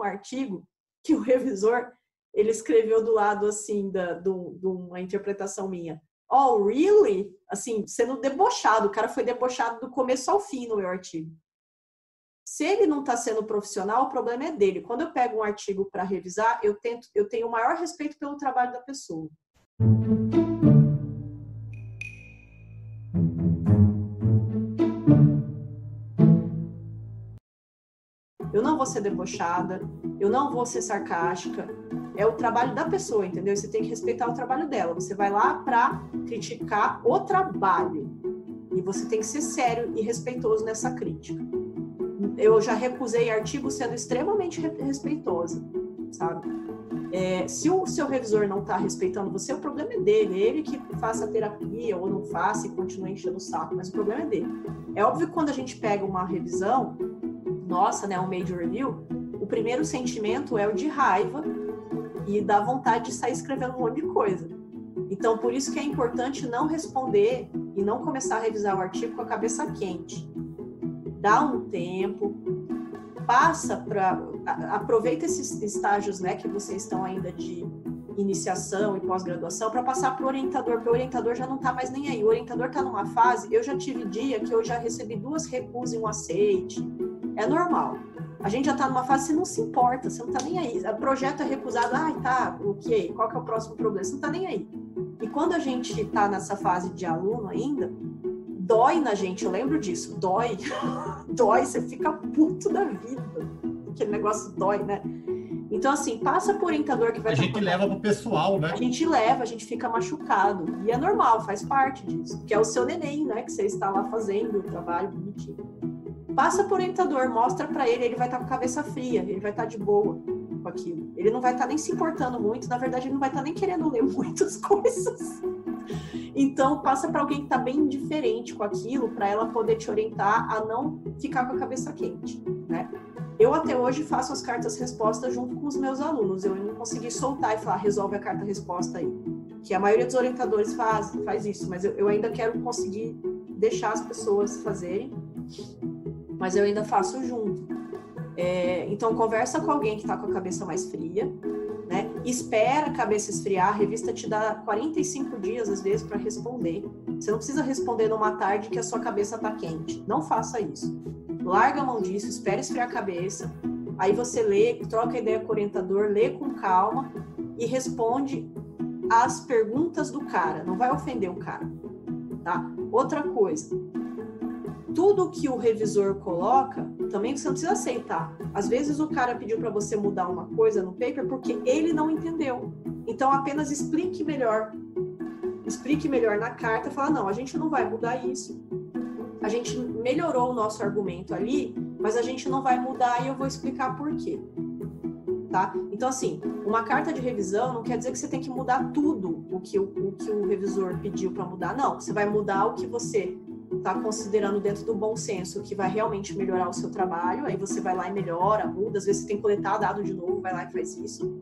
um artigo que o revisor, ele escreveu do lado, assim, de uma interpretação minha. Oh, really? Assim, sendo debochado. O cara foi debochado do começo ao fim no meu artigo. Se ele não está sendo profissional, o problema é dele. Quando eu pego um artigo para revisar, eu tenho o maior respeito pelo trabalho da pessoa. Eu não vou ser debochada, eu não vou ser sarcástica. É o trabalho da pessoa, entendeu? Você tem que respeitar o trabalho dela. Você vai lá para criticar o trabalho. E você tem que ser sério e respeitoso nessa crítica. Eu já recusei artigos sendo extremamente respeitosa, sabe? Se o seu revisor não está respeitando você, o problema é dele. Ele que faça terapia ou não faça e continue enchendo o saco, mas o problema é dele. É óbvio que quando a gente pega uma revisão, nossa, né, um major review, o primeiro sentimento é o de raiva e dá vontade de sair escrevendo um monte de coisa. Então, por isso que é importante não responder e não começar a revisar o artigo com a cabeça quente. Dá um tempo, aproveita esses estágios, né, que vocês estão ainda de iniciação e pós-graduação para passar para o orientador, porque o orientador já não está mais nem aí. O orientador está numa fase, eu já tive dia que eu já recebi 2 recusas e um aceite. É normal. A gente já está numa fase, você não se importa, você não está nem aí. O projeto é recusado, tá, ok, qual que é o próximo problema? Você não está nem aí. E quando a gente está nessa fase de aluno ainda, dói na gente, eu lembro disso, dói, você fica puto da vida. Aquele negócio dói, né? Então, assim, passa por orientador que vai... A gente leva pro pessoal, né? A gente fica machucado. E é normal, faz parte disso. Que é o seu neném, né? Que você está lá fazendo o trabalho bonitinho. Passa por orientador, mostra para ele, ele vai estar com a cabeça fria, ele vai estar de boa com aquilo. Ele não vai estar nem se importando muito, na verdade, ele não vai estar nem querendo ler muitas coisas. Então, passa para alguém que está bem indiferente com aquilo, para ela poder te orientar a não ficar com a cabeça quente, né? Eu até hoje faço as cartas-resposta junto com os meus alunos. Eu não consegui soltar e falar, resolve a carta-resposta aí. Que a maioria dos orientadores faz isso, mas eu ainda quero conseguir deixar as pessoas fazerem, mas eu ainda faço junto. Então, conversa com alguém que está com a cabeça mais fria, né? Espera a cabeça esfriar, a revista te dá 45 dias, às vezes, para responder. Você não precisa responder numa tarde que a sua cabeça está quente. Não faça isso. Larga a mão disso, espera esfriar a cabeça, aí você lê, troca ideia com o orientador, lê com calma e responde as perguntas do cara, não vai ofender o cara, tá? Outra coisa, tudo que o revisor coloca, também você não precisa aceitar. Às vezes o cara pediu para você mudar uma coisa no paper porque ele não entendeu. Então apenas explique melhor na carta, fala, não, a gente não vai mudar isso. A gente melhorou o nosso argumento ali, mas a gente não vai mudar e eu vou explicar por quê. Tá? Então, assim, uma carta de revisão não quer dizer que você tem que mudar tudo o que o revisor pediu para mudar. Não, você vai mudar o que você está considerando dentro do bom senso, que vai realmente melhorar o seu trabalho, aí você vai lá e melhora, muda, às vezes você tem que coletar dado de novo, vai lá e faz isso.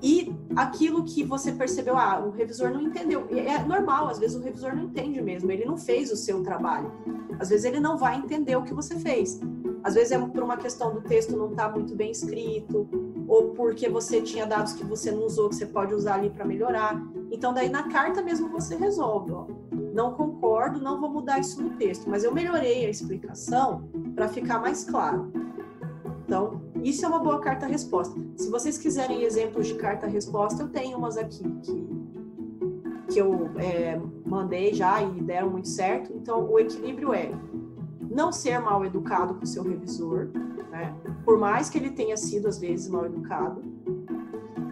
E aquilo que você percebeu, o revisor não entendeu. E é normal, às vezes o revisor não entende mesmo, ele não fez o seu trabalho. Às vezes ele não vai entender o que você fez. Às vezes é por uma questão do texto não estar muito bem escrito, ou porque você tinha dados que você não usou, que você pode usar ali para melhorar. Então daí na carta mesmo você resolve, não concordo, não vou mudar isso no texto, mas eu melhorei a explicação para ficar mais claro. Então, isso é uma boa carta-resposta. Se vocês quiserem exemplos de carta-resposta, eu tenho umas aqui que eu mandei já e deram muito certo. Então, o equilíbrio é não ser mal educado com o seu revisor, né? Por mais que ele tenha sido, às vezes, mal educado,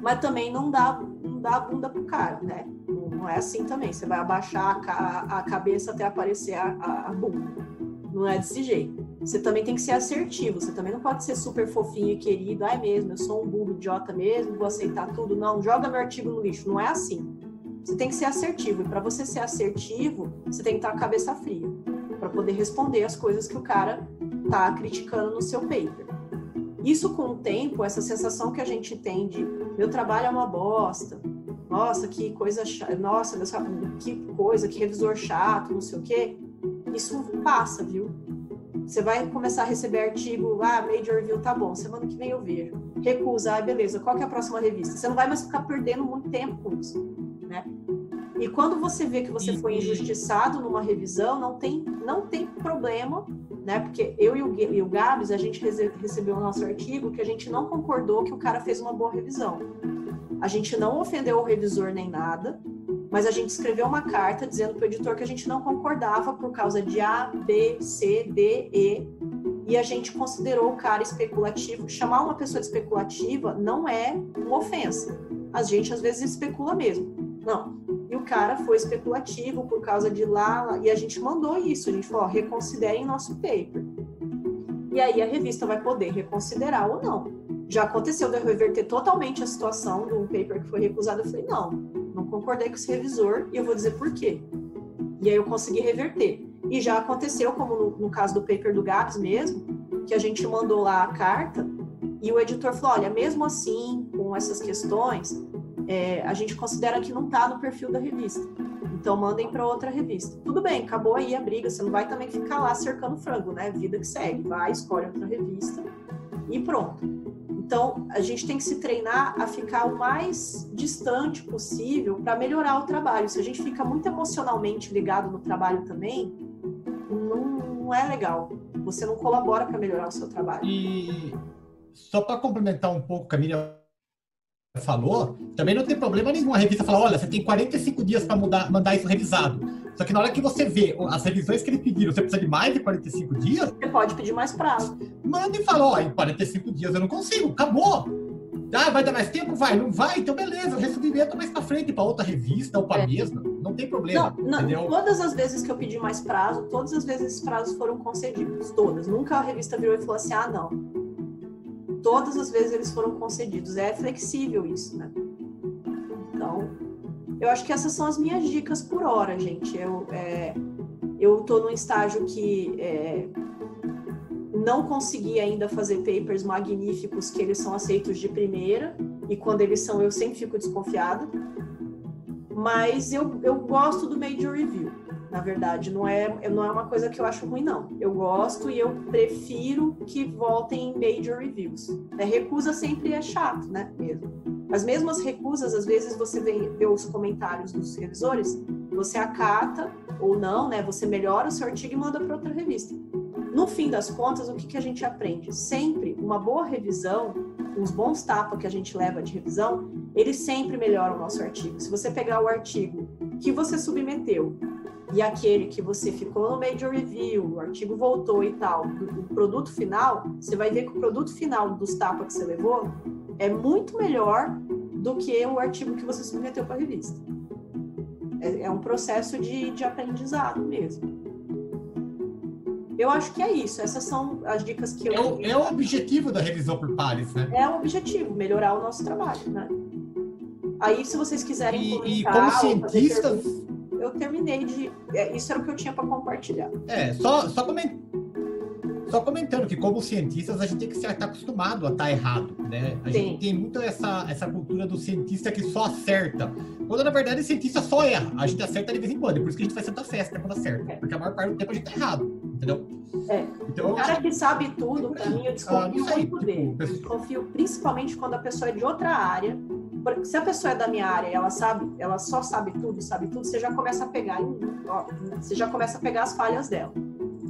mas também não dá a bunda pro cara, né? Não é assim também. Você vai abaixar a cabeça até aparecer a bunda. Não é desse jeito. Você também tem que ser assertivo, você também não pode ser super fofinho e querido, mesmo, eu sou um burro idiota mesmo, vou aceitar tudo, não, joga meu artigo no lixo, não é assim. Você tem que ser assertivo, e para você ser assertivo, você tem que estar com a cabeça fria, para poder responder as coisas que o cara tá criticando no seu paper. Isso com o tempo, essa sensação que a gente tem de, meu trabalho é uma bosta, nossa, que coisa chata, nossa, que coisa, que revisor chato, não sei o quê, isso passa, viu? Você vai começar a receber artigo, Major Review, tá bom, semana que vem eu vejo. Recusa, beleza, qual que é a próxima revista? Você não vai mais ficar perdendo muito tempo com isso, né? E quando você vê que você foi injustiçado numa revisão, não tem problema, né? Porque eu e o Gabs, a gente recebeu o nosso artigo que a gente não concordou que o cara fez uma boa revisão. A gente não ofendeu o revisor nem nada, mas a gente escreveu uma carta dizendo para o editor que a gente não concordava por causa de A, B, C, D, E, e a gente considerou o cara especulativo. Chamar uma pessoa de especulativa não é uma ofensa. A gente, às vezes, especula mesmo. Não. E o cara foi especulativo por causa de lá, e a gente mandou isso. A gente falou, reconsiderem nosso paper. E aí a revista vai poder reconsiderar ou não. Já aconteceu de eu reverter totalmente a situação de um paper que foi recusado. Eu falei, não concordei com esse revisor e eu vou dizer por quê. E aí eu consegui reverter. E já aconteceu, como no caso do paper do Gabs mesmo, que a gente mandou lá a carta e o editor falou, olha, mesmo assim, com essas questões, a gente considera que não está no perfil da revista. Então mandem para outra revista. Tudo bem, acabou aí a briga, você não vai também ficar lá cercando frango, né? Vida que segue. Vai, escolhe outra revista e pronto. Então, a gente tem que se treinar a ficar o mais distante possível para melhorar o trabalho. Se a gente fica muito emocionalmente ligado no trabalho também, não é legal. Você não colabora para melhorar o seu trabalho. E só para complementar um pouco o que a Miriam falou, também não tem problema nenhum a revista falar, olha, você tem 45 dias para mandar isso revisado. Só que na hora que você vê as revisões que eles pediram, você precisa de mais de 45 dias? Você pode pedir mais prazo. Manda e fala, ó, em 45 dias eu não consigo, acabou. Vai dar mais tempo? Vai, não vai? Então beleza, eu resubmeto mais pra frente para outra revista ou para a mesma, não tem problema. Não, todas as vezes que eu pedi mais prazo, todas as vezes esses prazos foram concedidos, todas. Nunca a revista virou e falou assim, não. Todas as vezes eles foram concedidos. É flexível isso, né? Então, eu acho que essas são as minhas dicas por hora, gente. Eu tô num estágio que não consegui ainda fazer papers magníficos que eles são aceitos de primeira, e quando eles são, eu sempre fico desconfiada. Mas eu gosto do Major Review. Na verdade, não é uma coisa que eu acho ruim, não. Eu gosto e eu prefiro que voltem em Major Reviews. Recusa sempre é chato, né? Mesmo. Mas mesmo as recusas, às vezes você vê os comentários dos revisores, você acata ou não, né? Você melhora o seu artigo e manda para outra revista. No fim das contas, o que a gente aprende? Sempre uma boa revisão, uns bons tapas que a gente leva de revisão, eles sempre melhoram o nosso artigo. Se você pegar o artigo que você submeteu e aquele que você ficou no Major Review, o artigo voltou e tal, o produto final, você vai ver que o produto final dos tapas que você levou é muito melhor do que o artigo que você submeteu para a revista. É um processo de aprendizado mesmo. Eu acho que é isso. Essas são as dicas que eu... É o objetivo da revisão por pares, né? É o objetivo, melhorar o nosso trabalho, né? Aí, se vocês quiserem comentar... E como cientistas... Eu terminei de... Isso era o que eu tinha para compartilhar. Só comentando que, como cientistas, a gente tem que estar acostumado a estar errado, né? A gente tem muito essa cultura do cientista que só acerta. Quando, na verdade, o cientista só erra. A gente acerta de vez em quando. É por isso que a gente faz tanta festa quando acerta. Porque a maior parte do tempo a gente tá errado, entendeu? Então, o cara que sabe tudo, para mim, eu desconfio muito dele. Eu desconfio principalmente quando a pessoa é de outra área. Porque se a pessoa é da minha área e ela só sabe tudo, você já começa a pegar as falhas dela.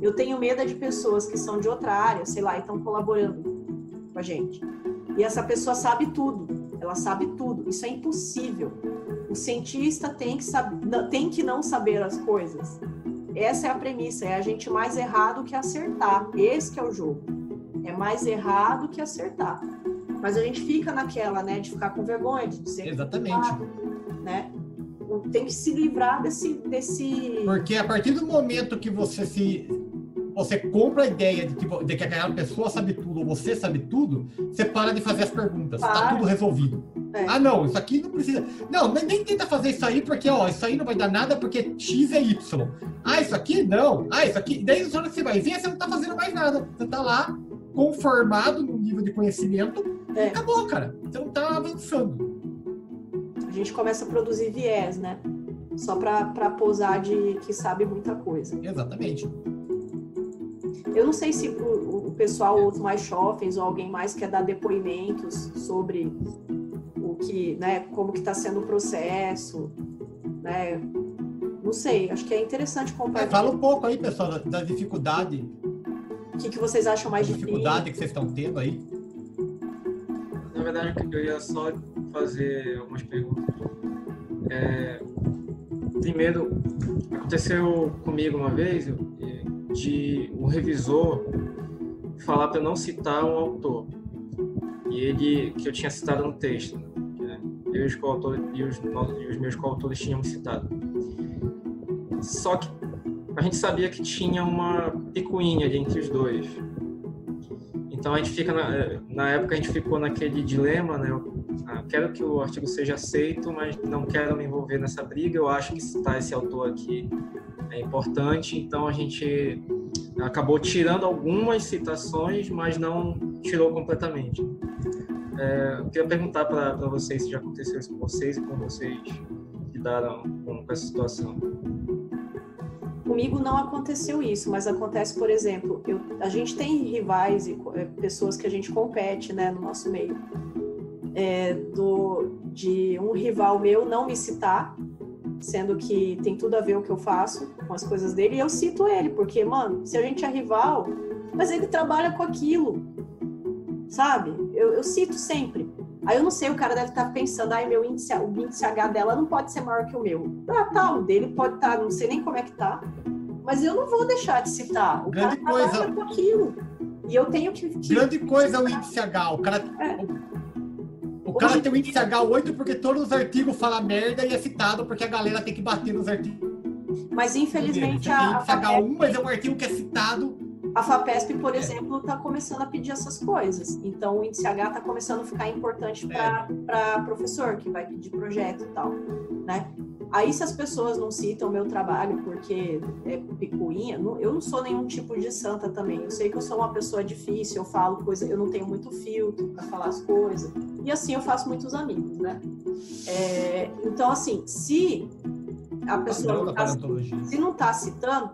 Eu tenho medo de pessoas que são de outra área, sei lá, e estão colaborando com a gente. E essa pessoa sabe tudo, ela sabe tudo. Isso é impossível. O cientista tem que não saber as coisas. Essa é a premissa, é a gente mais errado que acertar. Esse que é o jogo. É mais errado que acertar. Mas a gente fica naquela, né, de ficar com vergonha, de dizer... Exatamente. Né? Tem que se livrar desse... Porque a partir do momento que você compra a ideia de que aquela pessoa sabe tudo ou você sabe tudo, você para de fazer as perguntas. Está tudo resolvido. Não, isso aqui não precisa... Não, nem tenta fazer isso aí porque, isso aí não vai dar nada porque X é Y. Isso aqui não. Isso aqui... Daí, na hora que você vai ver, você não está fazendo mais nada. Você está lá, conformado no nível de conhecimento e acabou, cara. Você não está avançando. A gente começa a produzir viés, né? Só para posar de que sabe muita coisa. Exatamente. Eu não sei se o pessoal, outros mais jovens ou alguém mais quer dar depoimentos sobre o que, né, como que está sendo o processo, né? Não sei, acho que é interessante compartilhar. Fala um pouco aí, pessoal, da dificuldade. O que vocês acham mais difícil? Dificuldade que vocês estão tendo aí. Na verdade, eu ia só fazer algumas perguntas. Primeiro, aconteceu comigo uma vez de um revisor falar para não citar um autor que eu tinha citado no texto, né? Eu e os meus coautores tínhamos citado. Só que a gente sabia que tinha uma picuinha ali entre os dois. Então a gente fica na época a gente ficou naquele dilema, né? Quero que o artigo seja aceito, mas não quero me envolver nessa briga. Eu acho que citar esse autor aqui é importante, então a gente acabou tirando algumas citações, mas não tirou completamente. Eu queria perguntar para vocês se já aconteceu isso com vocês e como vocês lidaram com essa situação. Comigo não aconteceu isso, mas acontece, por exemplo, a gente tem rivais e pessoas que a gente compete, né, no nosso meio. De um rival meu não me citar, sendo que tem tudo a ver o que eu faço com as coisas dele, e eu cito ele, porque, mano, se a gente é rival, mas ele trabalha com aquilo, sabe? Eu cito sempre. Aí eu não sei, o cara deve estar pensando, o índice H dela não pode ser maior que o meu. O dele pode estar, não sei nem como é que tá, mas eu não vou deixar de citar. O cara trabalha com aquilo. E eu tenho que grande coisa é o índice H. O cara tem o índice H8 porque todos os artigos falam merda e é citado porque a galera tem que bater nos artigos. Mas infelizmente a H1, mas é um artigo que é citado. A FAPESP, por exemplo, está começando a pedir essas coisas. Então, o índice H está começando a ficar importante para professor, que vai pedir projeto e tal, né? Aí, se as pessoas não citam o meu trabalho porque é picuinha, eu não sou nenhum tipo de santa também. Eu sei que eu sou uma pessoa difícil, eu falo coisa, eu não tenho muito filtro para falar as coisas. E assim eu faço muitos amigos, né? Então, assim, se a pessoa se não está citando,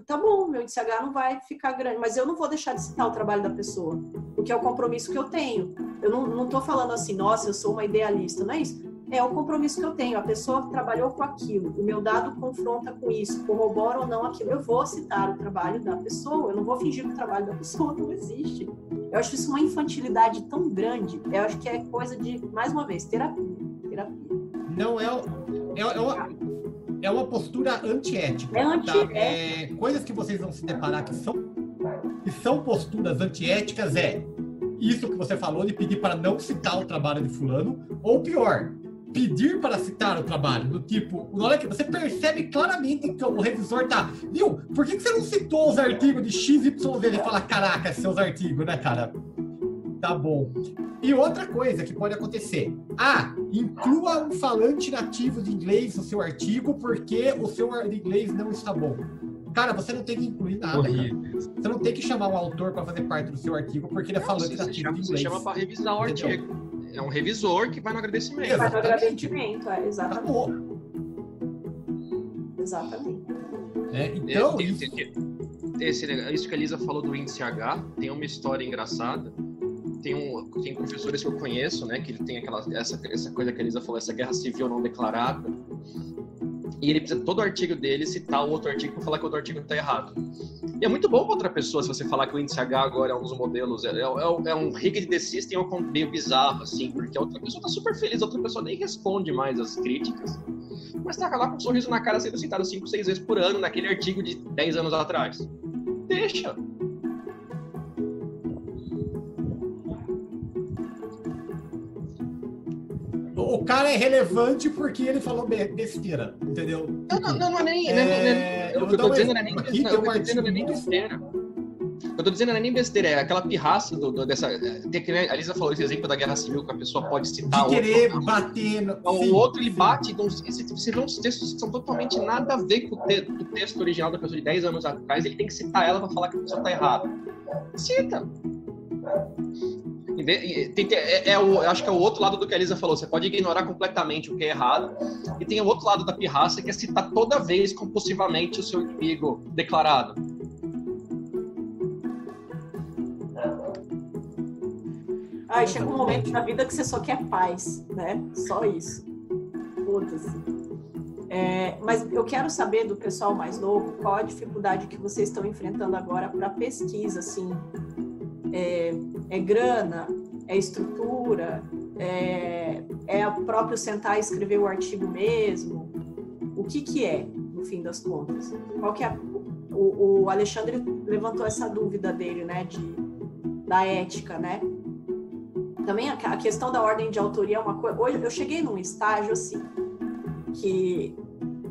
tá bom, meu índice H não vai ficar grande, mas eu não vou deixar de citar o trabalho da pessoa, porque é o compromisso que eu tenho. Eu não estou falando assim, nossa, eu sou uma idealista, não é isso. É o compromisso que eu tenho, a pessoa trabalhou com aquilo, o meu dado confronta com isso, corrobora ou não aquilo. Eu vou citar o trabalho da pessoa, eu não vou fingir que o trabalho da pessoa não existe. Eu acho isso uma infantilidade tão grande, eu acho que é coisa de, mais uma vez, terapia. Não, é uma postura antiética. É antiética. Coisas que vocês vão se deparar que são posturas antiéticas isso que você falou de pedir para não citar o trabalho de fulano, ou pior, pedir para citar o trabalho, do tipo, na hora que você percebe claramente que o revisor tá, viu, por que você não citou os artigos de XYZ? Ele fala, caraca, seus artigos, né, cara? Tá bom. E outra coisa que pode acontecer, inclua um falante nativo de inglês no seu artigo porque o seu inglês não está bom. Cara, você não tem que incluir nada. Você não tem que chamar um autor para fazer parte do seu artigo porque ele é falante nativo de inglês. Você chama para revisar o artigo. É um revisor que vai no agradecimento. Vai no agradecimento, exatamente. Acabou. Exatamente. Então, isso que a Elisa falou do índice H, tem uma história engraçada. Tem professores que eu conheço, né, que ele tem essa coisa que a Elisa falou, essa guerra civil não declarada. E ele precisa, todo artigo dele, citar o outro artigo para falar que o outro artigo está errado. E é muito bom para outra pessoa se você falar que o índice H agora é um dos modelos, é um rigged the system meio bizarro, assim, porque a outra pessoa está super feliz, a outra pessoa nem responde mais as críticas, mas está lá com um sorriso na cara sendo citado 5, 6 vezes por ano naquele artigo de 10 anos atrás. Deixa! O cara é relevante porque ele falou besteira, entendeu? Não é nem... Eu tô dizendo não é nem besteira. Eu tô dizendo não é nem besteira, é aquela pirraça dessa... A Lisa falou esse exemplo da Guerra Civil, que a pessoa pode citar... De querer bater... O outro, ele bate, então você vê uns textos que são totalmente nada a ver com o texto original da pessoa de 10 anos atrás, ele tem que citar ela pra falar que a pessoa tá errada. Cita! Eu acho que é o outro lado do que a Elisa falou. Você pode ignorar completamente o que é errado. E tem o outro lado da pirraça, que é citar toda vez compulsivamente o seu inimigo declarado. Aí chega um momento na vida que você só quer paz, né? Só isso. Foda-se. Mas eu quero saber do pessoal mais novo qual a dificuldade que vocês estão enfrentando agora para pesquisa, assim. É grana? É estrutura? É o próprio sentar e escrever o artigo mesmo? O que é, no fim das contas? Qual que é o Alexandre levantou essa dúvida dele, né, da ética, né? Também a questão da ordem de autoria é uma coisa... Hoje eu cheguei num estágio, assim, que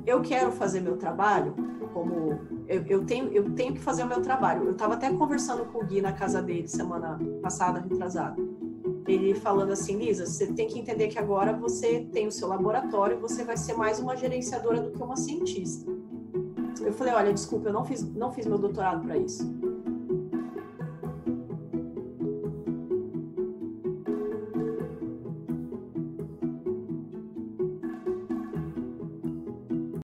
eu quero fazer meu trabalho como... Eu tenho que fazer o meu trabalho. Eu estava até conversando com o Gui na casa dele, semana passada, retrasada. Ele falando assim, Lisa, você tem que entender que agora você tem o seu laboratório, você vai ser mais uma gerenciadora do que uma cientista. Eu falei, olha, desculpa, eu não fiz meu doutorado para isso.